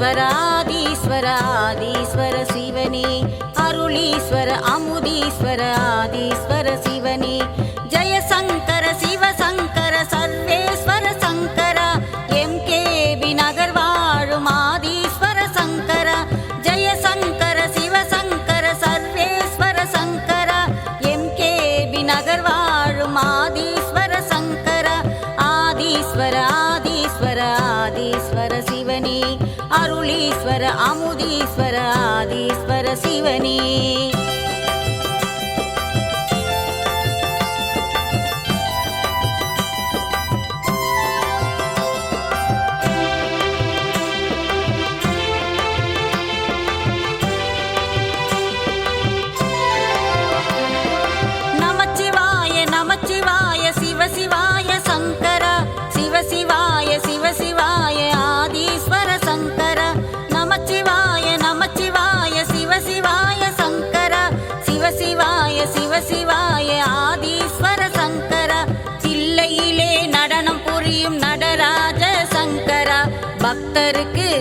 ஈஸ்வர ஆதீஸ்வர சிவனே அருளீஸ்வர அமுதீஸ்வர ஆதீஸ்வர சிவனே ஜெய சங்கர சிவசங்கர சர்வேஸ்வர சங்கரா எம்கேபி நகர் வாழும் ஆதீஸ்வர சங்கரா ஜெய சங்கர சிவசங்கர சர்வேஸ்வர சங்கரா எம்கேபி நகர் வாழும் ஆதீஸ்வர சங்கரா ஆதீஸ்வர ஆதீஸ்வர ஆதீஸ்வர சிவனே அருளீஸ்வர அமுதீஸ்வர ஆதீஸ்வர சிவனே நமச்சிவாய நமச்சிவாய சிவ சிவாய சங்கரா சிவ சிவாய சிவ சிவாய ஆதீஸ்வர சங்கரா நமச்சிவாய நமச்சிவாய சிவ சிவாய சங்கரா சிவ சிவாய சிவ சிவாய ஆதீஸ்வர சங்கரா தில்லையிலே நடனம் புரியும் நடராஜ சங்கரா பக்தருக்கு